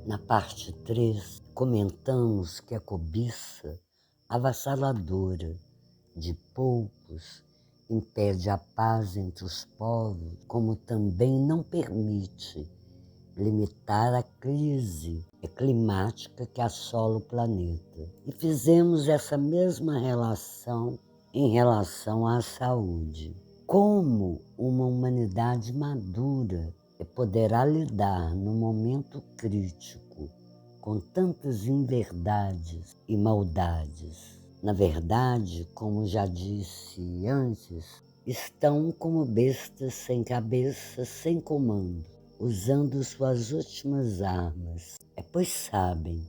Na parte 3, comentamos que a cobiça avassaladora de poucos impede a paz entre os povos, como também não permite limitar a crise climática que assola o planeta. E fizemos essa mesma relação em relação à saúde. Como uma humanidade madura poderá lidar no momento crítico com tantas inverdades e maldades? Na verdade, como já disse antes, estão como bestas sem cabeça, sem comando, usando suas últimas armas, pois sabem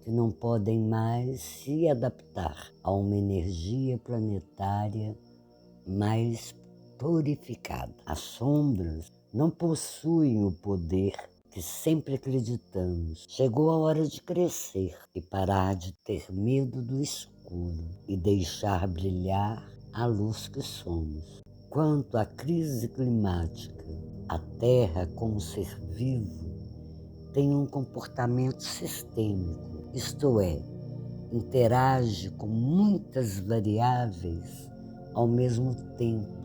que não podem mais se adaptar a uma energia planetária mais purificada. As sombras não possuem o poder que sempre acreditamos. Chegou a hora de crescer e parar de ter medo do escuro e deixar brilhar a luz que somos. Quanto à crise climática, a Terra, como ser vivo, tem um comportamento sistêmico, isto é, interage com muitas variáveis ao mesmo tempo.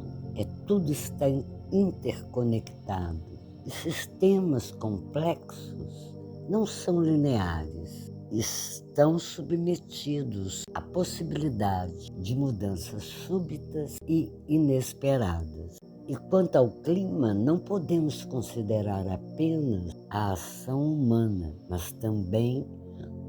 Tudo está interconectado. E sistemas complexos não são lineares, estão submetidos à possibilidade de mudanças súbitas e inesperadas. E quanto ao clima, não podemos considerar apenas a ação humana, mas também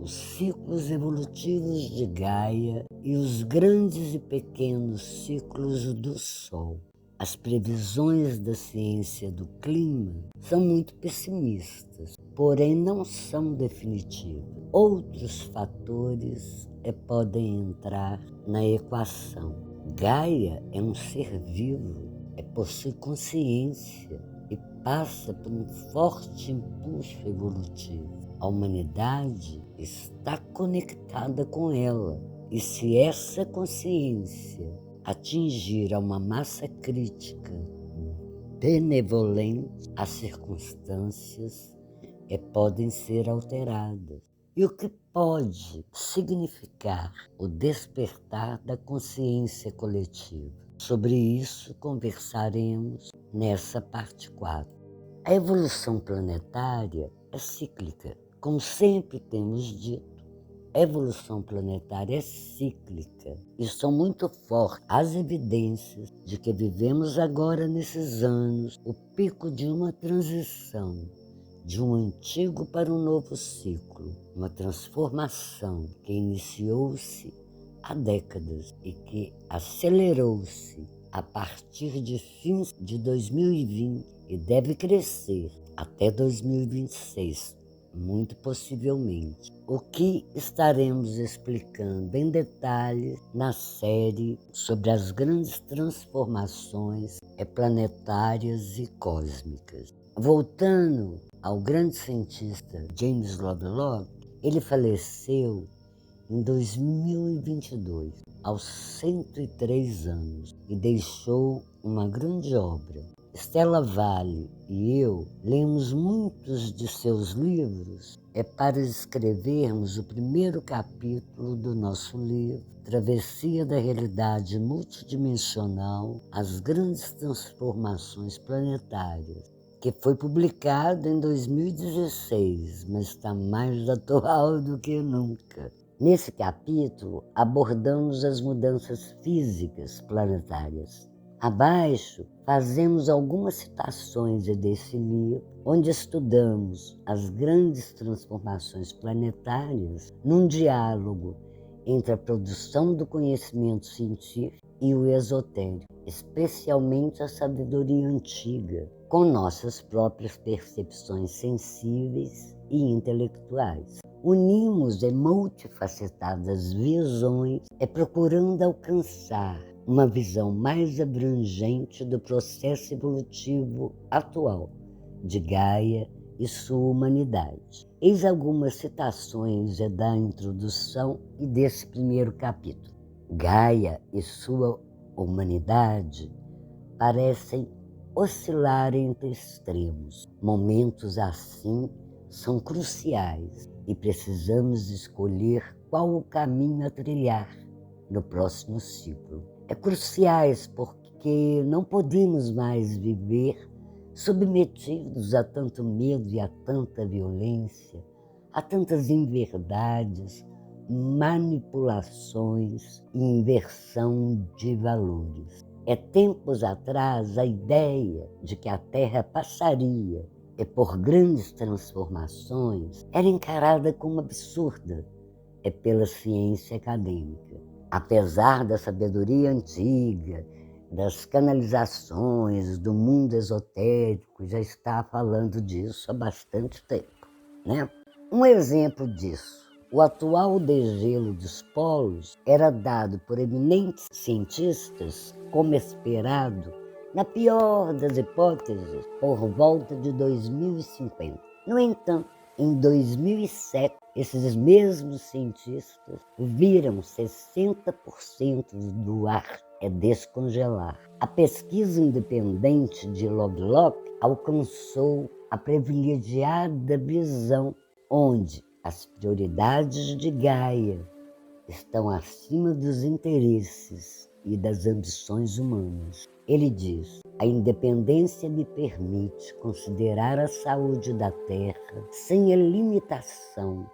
os ciclos evolutivos de Gaia e os grandes e pequenos ciclos do Sol. As previsões da ciência do clima são muito pessimistas, porém não são definitivas. Outros fatores podem entrar na equação. Gaia é um ser vivo, possui consciência e passa por um forte impulso evolutivo. A humanidade está conectada com ela, e se essa consciência atingir a uma massa crítica benevolente, as circunstâncias podem ser alteradas. E o que pode significar o despertar da consciência coletiva? Sobre isso conversaremos nessa parte 4. A evolução planetária é cíclica. Como sempre temos dito, a evolução planetária é cíclica e são muito fortes as evidências de que vivemos agora nesses anos o pico de uma transição de um antigo para um novo ciclo, uma transformação que iniciou-se há décadas e que acelerou-se a partir de fins de 2020 e deve crescer até 2026, muito possivelmente. O que estaremos explicando em detalhes na série sobre as grandes transformações planetárias e cósmicas. Voltando ao grande cientista James Lovelock, ele faleceu em 2022, aos 103 anos, e deixou uma grande obra. Stella Vale e eu lemos muitos de seus livros para escrevermos o primeiro capítulo do nosso livro, Travessia da Realidade Multidimensional, as Grandes Transformações Planetárias, que foi publicado em 2016, mas está mais atual do que nunca. Nesse capítulo, abordamos as mudanças físicas planetárias. Abaixo, fazemos algumas citações desse livro, onde estudamos as grandes transformações planetárias num diálogo entre a produção do conhecimento científico e o esotérico, especialmente a sabedoria antiga, com nossas próprias percepções sensíveis e intelectuais. Unimos multifacetadas visões procurando alcançar uma visão mais abrangente do processo evolutivo atual de Gaia e sua humanidade. Eis algumas citações da introdução e desse primeiro capítulo. Gaia e sua humanidade parecem oscilar entre extremos. Momentos assim são cruciais e precisamos escolher qual o caminho a trilhar no próximo ciclo. É cruciais porque não podemos mais viver submetidos a tanto medo e a tanta violência, a tantas inverdades, manipulações e inversão de valores. Tempos atrás, a ideia de que a Terra passaria por grandes transformações era encarada como absurda pela ciência acadêmica. Apesar da sabedoria antiga, das canalizações, do mundo esotérico, já está falando disso há bastante tempo, né? Um exemplo disso, o atual degelo dos polos era dado por eminentes cientistas como esperado, na pior das hipóteses, por volta de 2050. No entanto, em 2007, esses mesmos cientistas viram 60% do ar descongelar. A pesquisa independente de Lovelock alcançou a privilegiada visão onde as prioridades de Gaia estão acima dos interesses e das ambições humanas. Ele diz: a independência me permite considerar a saúde da Terra sem a limitação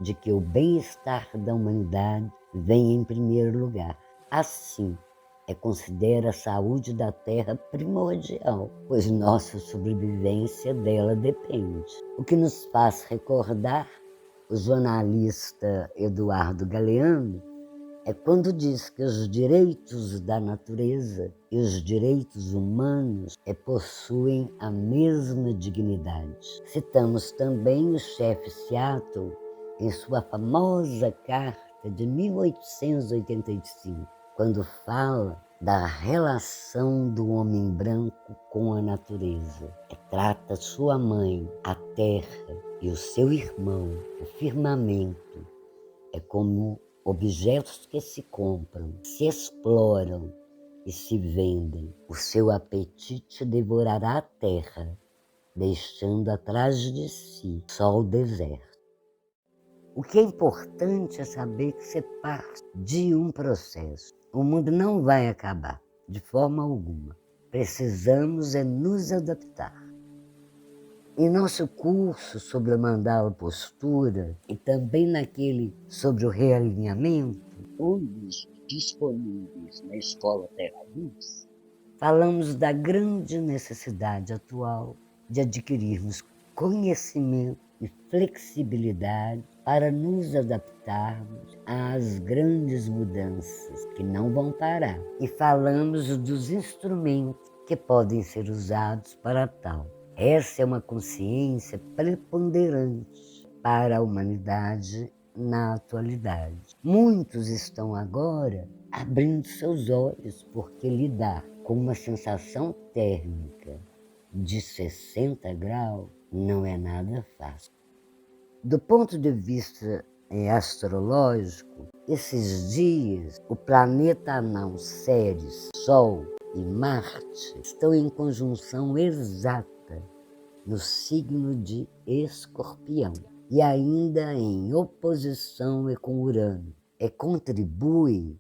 de que o bem-estar da humanidade vem em primeiro lugar. Assim, considera a saúde da Terra primordial, pois nossa sobrevivência dela depende. O que nos faz recordar o jornalista Eduardo Galeano quando diz que os direitos da natureza e os direitos humanos possuem a mesma dignidade. Citamos também o chefe Seattle em sua famosa carta de 1885, quando fala da relação do homem branco com a natureza. Trata sua mãe, a terra, e o seu irmão, o firmamento, como objetos que se compram, se exploram e se vendem. O seu apetite devorará a terra, deixando atrás de si só o deserto. O que é importante é saber que você parte de um processo. O mundo não vai acabar, de forma alguma. Precisamos nos adaptar. Em nosso curso sobre a mandala postura e também naquele sobre o realinhamento, ambos disponíveis na Escola Terra Luz, falamos da grande necessidade atual de adquirirmos conhecimento e flexibilidade para nos adaptarmos às grandes mudanças que não vão parar. E falamos dos instrumentos que podem ser usados para tal. Essa é uma consciência preponderante para a humanidade na atualidade. Muitos estão agora abrindo seus olhos porque lidar com uma sensação térmica de 60 graus não é nada fácil. Do ponto de vista astrológico, esses dias o planeta anão Ceres, Sol e Marte estão em conjunção exata no signo de Escorpião e ainda em oposição com Urano. Contribui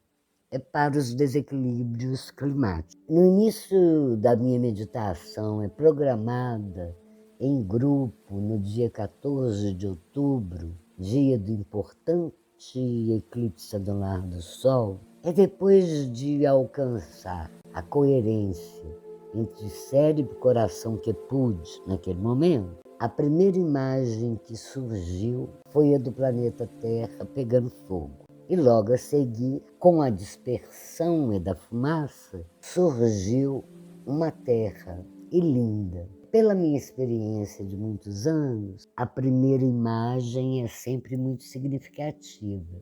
para os desequilíbrios climáticos. No início da minha meditação programada em grupo no dia 14 de outubro, dia do importante eclipse anular do Sol, depois de alcançar a coerência entre cérebro e coração que pude naquele momento, a primeira imagem que surgiu foi a do planeta Terra pegando fogo. E logo a seguir, com a dispersão da fumaça, surgiu uma terra linda. Pela minha experiência de muitos anos, a primeira imagem é sempre muito significativa.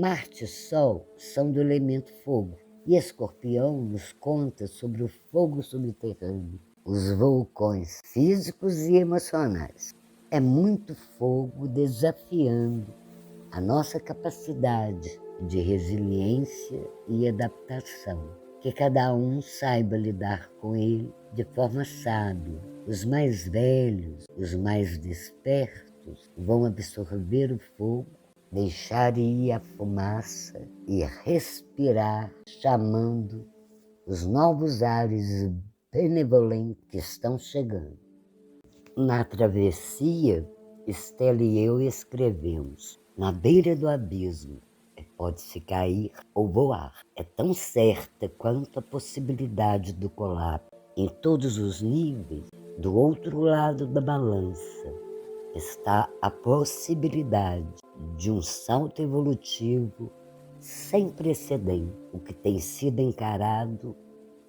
Marte e Sol são do elemento fogo, e Escorpião nos conta sobre o fogo subterrâneo, os vulcões físicos e emocionais. É muito fogo desafiando a nossa capacidade de resiliência e adaptação. Que cada um saiba lidar com ele de forma sábia. Os mais velhos, os mais despertos, ventos vão absorver o fogo, deixar ir a fumaça e respirar, chamando os novos ares benevolentes que estão chegando. Na travessia, Estela e eu escrevemos: na beira do abismo, pode-se cair ou voar. É tão certa quanto a possibilidade do colapso. Em todos os níveis, do outro lado da balança, está a possibilidade de um salto evolutivo sem precedente, o que tem sido encarado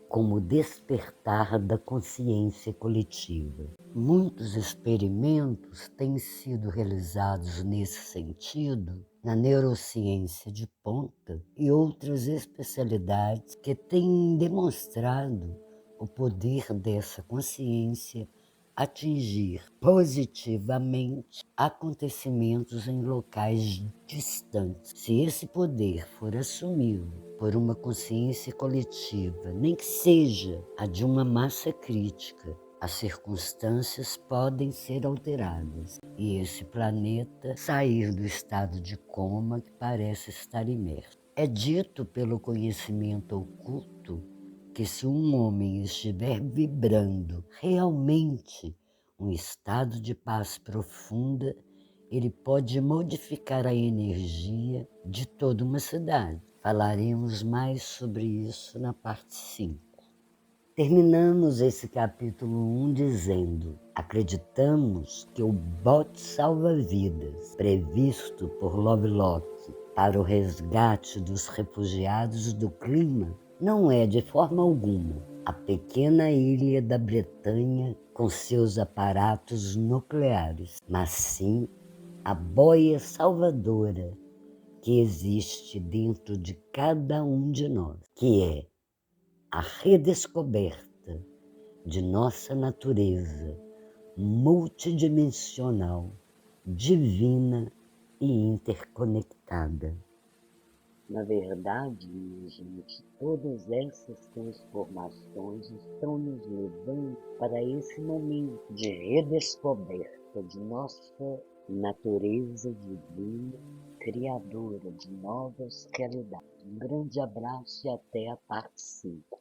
como o despertar da consciência coletiva. Muitos experimentos têm sido realizados nesse sentido na neurociência de ponta e outras especialidades que têm demonstrado o poder dessa consciência atingir positivamente acontecimentos em locais distantes. Se esse poder for assumido por uma consciência coletiva, nem que seja a de uma massa crítica, as circunstâncias podem ser alteradas e esse planeta sair do estado de coma que parece estar imerso. É dito pelo conhecimento oculto que se um homem estiver vibrando realmente um estado de paz profunda, ele pode modificar a energia de toda uma cidade. Falaremos mais sobre isso na parte 5. Terminamos esse capítulo 1 dizendo: acreditamos que o bote salva-vidas previsto por Lovelock para o resgate dos refugiados do clima não é de forma alguma a pequena ilha da Bretanha com seus aparatos nucleares, mas sim a boia salvadora que existe dentro de cada um de nós, que é a redescoberta de nossa natureza multidimensional, divina e interconectada. Na verdade, minha gente, todas essas transformações estão nos levando para esse momento de redescoberta de nossa natureza divina, criadora de novas realidades. Um grande abraço e até a parte 5.